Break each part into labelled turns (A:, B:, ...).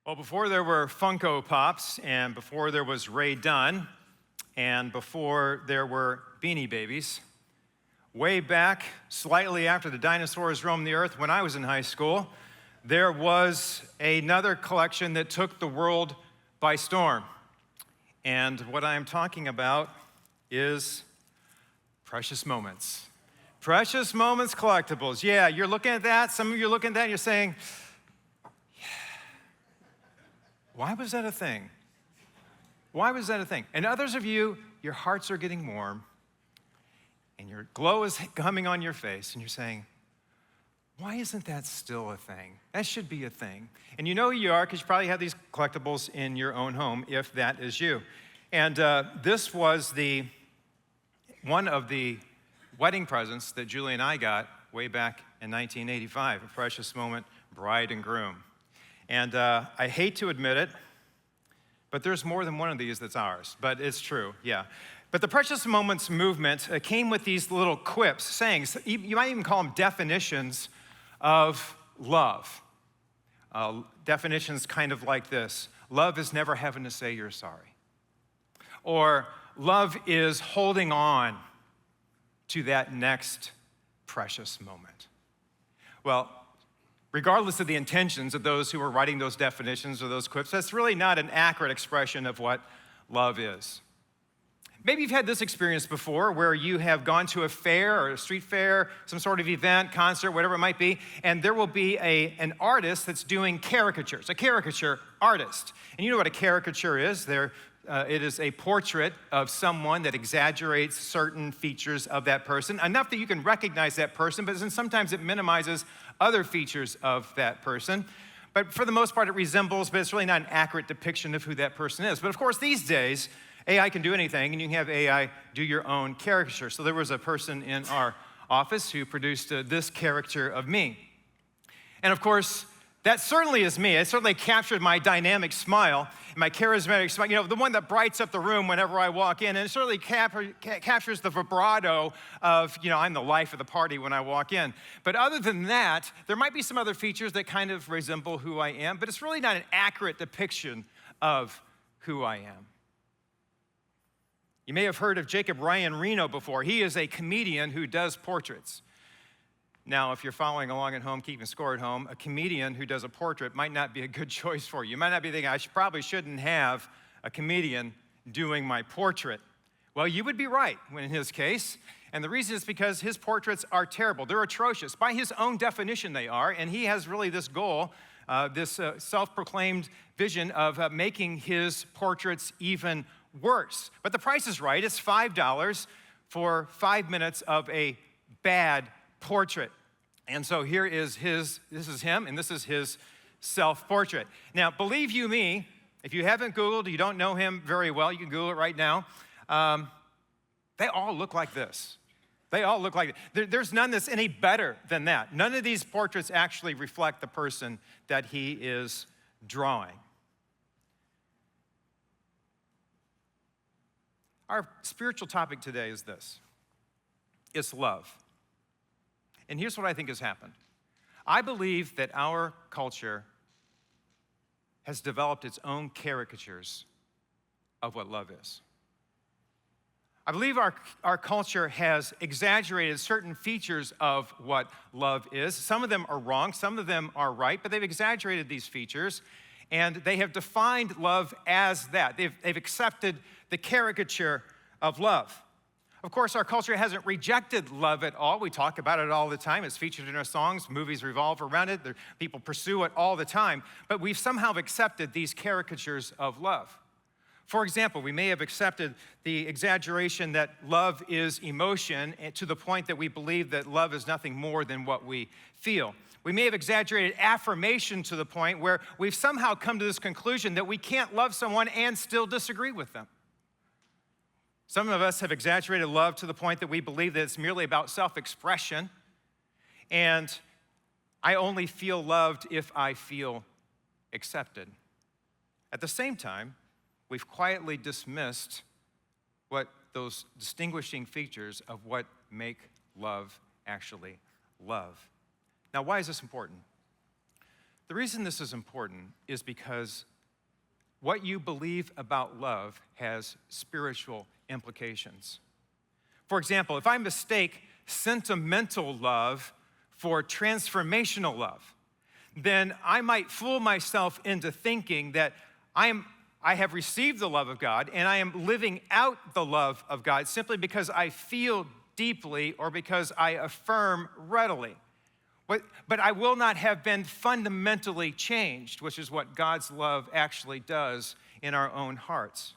A: Well, before there were Funko Pops, and before there was Ray Dunn, and before there were Beanie Babies, way back, slightly after the dinosaurs roamed the earth when I was in high school, there was another collection that took the world by storm. And what I'm talking about is Precious Moments. Precious Moments collectibles. Yeah, you're looking at that. Some of you are looking at that and you're saying, why was that a thing? Why was that a thing? And others of you, your hearts are getting warm and your glow is coming on your face and you're saying, why isn't that still a thing? That should be a thing. And you know who you are because you probably have these collectibles in your own home if that is you. And this was one of the wedding presents that Julie and I got way back in 1985, a precious moment, bride and groom. And I hate to admit it, but there's more than one of these that's ours, but it's true, yeah. But the Precious Moments movement came with these little quips, sayings, you might even call them definitions of love. Definitions kind of like this: love is never having to say you're sorry. Or love is holding on to that next precious moment. Well, regardless of the intentions of those who were writing those definitions or those quips, that's really not an accurate expression of what love is. Maybe you've had this experience before where you have gone to a fair or a street fair, some sort of event, concert, whatever it might be, and there will be an artist that's doing caricatures, a caricature artist. And you know what a caricature is. It is a portrait of someone that exaggerates certain features of that person, enough that you can recognize that person, but then sometimes it minimizes other features of that person. But for the most part, it resembles, but it's really not an accurate depiction of who that person is. But of course, these days, AI can do anything, and you can have AI do your own caricature. So there was a person in our office who produced this caricature of me. And of course, that certainly is me. It certainly captured my dynamic smile, my charismatic smile, you know, the one that brights up the room whenever I walk in. And it certainly captures the vibrato of, you know, I'm the life of the party when I walk in. But other than that, there might be some other features that kind of resemble who I am, but it's really not an accurate depiction of who I am. You may have heard of Jacob Ryan Reno before. He is a comedian who does portraits. Now, if you're following along at home, keeping score at home, a comedian who does a portrait might not be a good choice for you. You might not be thinking, probably shouldn't have a comedian doing my portrait. Well, you would be right in his case. And the reason is because his portraits are terrible. They're atrocious. By his own definition, they are. And he has really this goal, this self-proclaimed vision of making his portraits even worse. But the price is right. It's $5 for 5 minutes of a bad portrait. And so here is this is him, and this is his self-portrait. Now, believe you me, if you haven't Googled, you don't know him very well, you can Google it right now. They all look like this. They all look like it. There's none that's any better than that. None of these portraits actually reflect the person that he is drawing. Our spiritual topic today is this. It's love. And here's what I think has happened. I believe that our culture has developed its own caricatures of what love is. I believe our culture has exaggerated certain features of what love is. Some of them are wrong, some of them are right, but they've exaggerated these features, and they have defined love as that. They've accepted the caricature of love. Of course, our culture hasn't rejected love at all. We talk about it all the time. It's featured in our songs. Movies revolve around it. People pursue it all the time. But we've somehow accepted these caricatures of love. For example, we may have accepted the exaggeration that love is emotion to the point that we believe that love is nothing more than what we feel. We may have exaggerated affirmation to the point where we've somehow come to this conclusion that we can't love someone and still disagree with them. Some of us have exaggerated love to the point that we believe that it's merely about self-expression, and I only feel loved if I feel accepted. At the same time, we've quietly dismissed what those distinguishing features of what make love actually love. Now, why is this important? The reason this is important is because what you believe about love has spiritual implications. For example, if I mistake sentimental love for transformational love, then I might fool myself into thinking that I have received the love of God and I am living out the love of God simply because I feel deeply or because I affirm readily. But I will not have been fundamentally changed, which is what God's love actually does in our own hearts.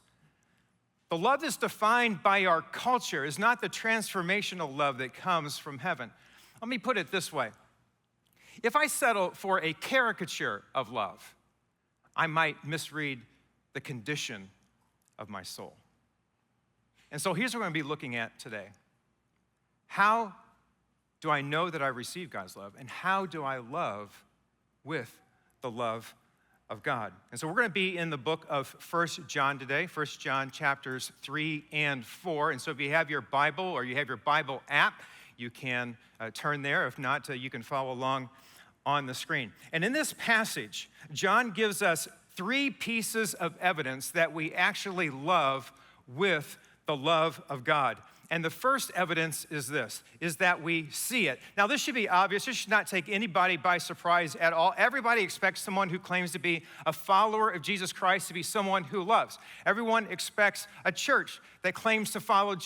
A: The love that's defined by our culture is not the transformational love that comes from heaven. Let me put it this way. If I settle for a caricature of love, I might misread the condition of my soul. And so here's what we're going to be looking at today. How do I know that I receive God's love? And how do I love with the love of God? And so we're going to be in the book of 1 John today, 1 John chapters 3 and 4. And so if you have your Bible or you have your Bible app, you can turn there. If not, you can follow along on the screen. And in this passage, John gives us 3 pieces of evidence that we actually love with the love of God. And the first evidence is this, is that we see it. Now, this should be obvious. This should not take anybody by surprise at all. Everybody expects someone who claims to be a follower of Jesus Christ to be someone who loves. Everyone expects a church that claims to follow